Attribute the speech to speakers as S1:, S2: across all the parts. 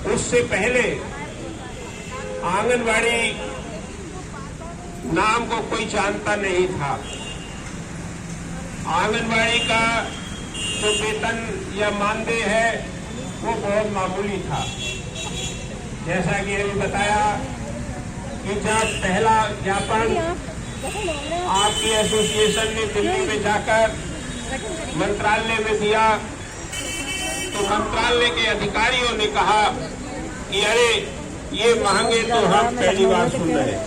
S1: उससे पहले आंगनवाड़ी नाम को कोई जानता नहीं था। आंगनवाड़ी का जो वेतन या मानदेय है वो बहुत मामूली था। जैसा कि अभी बताया कि जब पहला ज्ञापन आपकी एसोसिएशन ने दिल्ली में जाकर मंत्रालय में दिया तो मंत्रालय के अधिकारियों ने कहा कि अरे ये महंगे तो हम पहली बार सुन रहे हैं।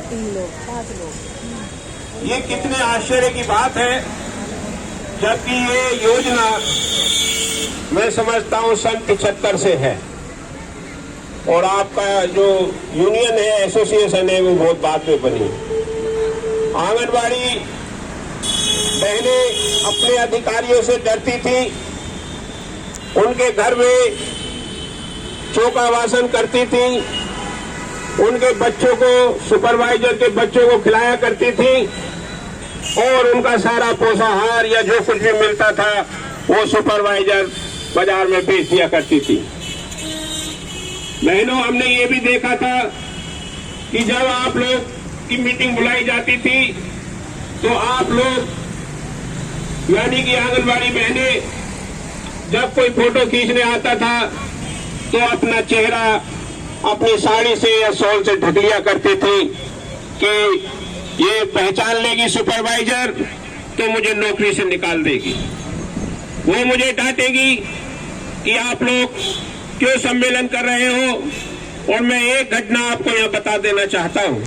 S1: ये कितने आश्चर्य की बात है, जबकि ये योजना मैं समझता हूं सन 75 से है और आपका जो यूनियन है, एसोसिएशन है, वो बहुत बाद में बनी। आंगनबाड़ी बहनें अपने अधिकारियों से डरती थी, उनके घर में चौका वासन करती थी, उनके बच्चों को, सुपरवाइजर के बच्चों को खिलाया करती थी और उनका सारा पोषाहार या जो कुछ भी मिलता था वो सुपरवाइजर बाजार में बेच दिया करती थी। बहनों, हमने ये भी देखा था कि जब आप लोग की मीटिंग बुलाई जाती थी तो आप लोग यानी कि आंगनबाड़ी बहनें जब कोई फोटो खींचने आता था तो अपना चेहरा अपनी साड़ी से या शॉल से ढक लिया करती थी कि ये पहचान लेगी सुपरवाइजर तो मुझे नौकरी से निकाल देगी, वो मुझे डांटेगी कि आप लोग क्यों सम्मेलन कर रहे हो। और मैं एक घटना आपको यहां बता देना चाहता हूं।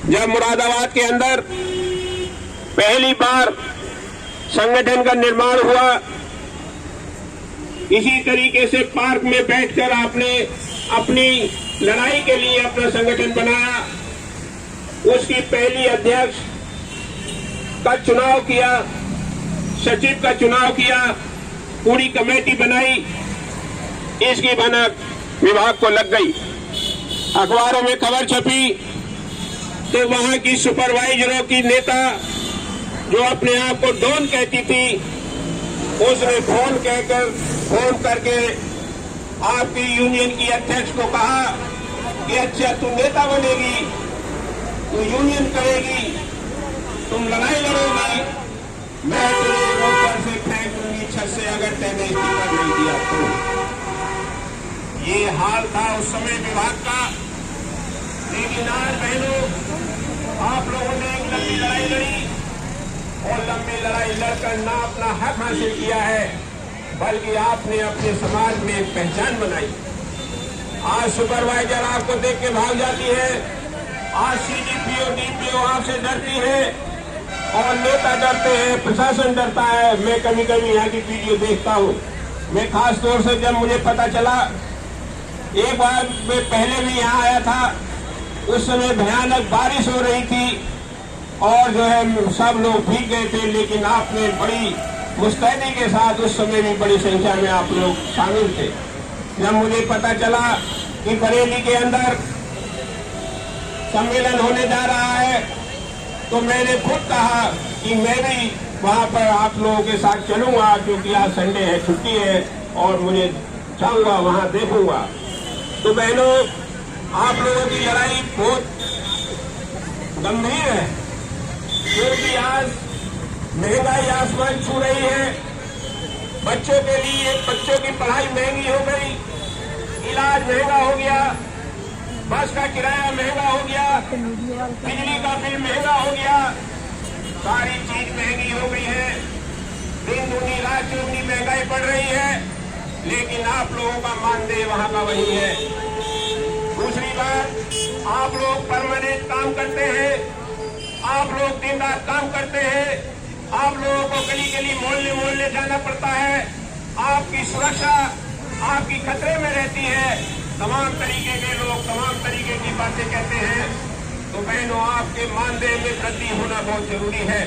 S1: जब मुरादाबाद के अंदर पहली बार संगठन का निर्माण हुआ, इसी तरीके से पार्क में बैठकर आपने अपनी लड़ाई के लिए अपना संगठन बनाया। उसकी पहली अध्यक्ष का चुनाव किया, सचिव का चुनाव किया, पूरी कमेटी बनाई, इसकी भनक विभाग को लग गई। अखबारों में खबर छपी तो वहां की सुपरवाइजरों की नेता जो अपने आप को डॉन कहती थी, उसने फोन करके आपकी यूनियन की अध्यक्ष को कहा कि अच्छा तुम नेता बनेगी, तुम यूनियन करेगी, तुम लड़ाई लड़ोगी, मैं तुम्हें ऊपर से फेंक दूंगी छत से अगर तैने इस्तीफा नहीं दिया तो। ये हाल था उस समय विभाग का। लेकिन आज बहनों, आप लोगों ने एक लंबी लड़ाई लड़ी और लंबी लड़ाई लड़कर ना अपना हक हासिल किया है, बल्कि आपने अपने समाज में एक पहचान बनाई। आज सुपरवाइजर आपको देख के भाग जाती है, आज सीडीपीओ डीपीओ आपसे डरती है और नेता डरते हैं, प्रशासन डरता है। मैं कभी कभी यहाँ की वीडियो देखता हूँ। मैं खास तौर से जब मुझे पता चला, एक बार मैं पहले भी यहाँ आया था, उस समय भयानक बारिश हो रही थी और जो है सब लोग भीग गए थे, लेकिन आपने बड़ी मुस्तैदी के साथ उस समय भी बड़ी संख्या में आप लोग शामिल थे। जब मुझे पता चला कि बरेली के अंदर सम्मेलन होने जा रहा है तो मैंने खुद कहा कि मैं भी वहां पर आप लोगों के साथ चलूंगा, क्योंकि आज संडे है, छुट्टी है और मुझे जाऊंगा, वहां देखूंगा। तो बहनों, आप लोगों की लड़ाई बहुत गंभीर है, क्योंकि आज महंगाई आसमान छू रही है। बच्चों के लिए बच्चों की पढ़ाई महंगी हो गई, इलाज महंगा हो गया, बस का किराया महंगा हो गया, बिजली का बिल महंगा हो गया, सारी चीज महंगी हो गई है। दिन दूनी रात चौगुनी महंगाई बढ़ रही है, लेकिन आप लोगों का मानदेय वहां का वही है। दूसरी बात, आप लोग परमानेंट काम करते हैं, आप लोग दिन रात काम करते हैं, आप लोगों को गली गली मोहल्ले मोहल्ले जाना पड़ता है, आपकी सुरक्षा आपकी खतरे में रहती है। तमाम तरीके के लोग तमाम तरीके की बातें कहते हैं। तो बहनों, आपके मानदेय में वृद्धि होना बहुत जरूरी है।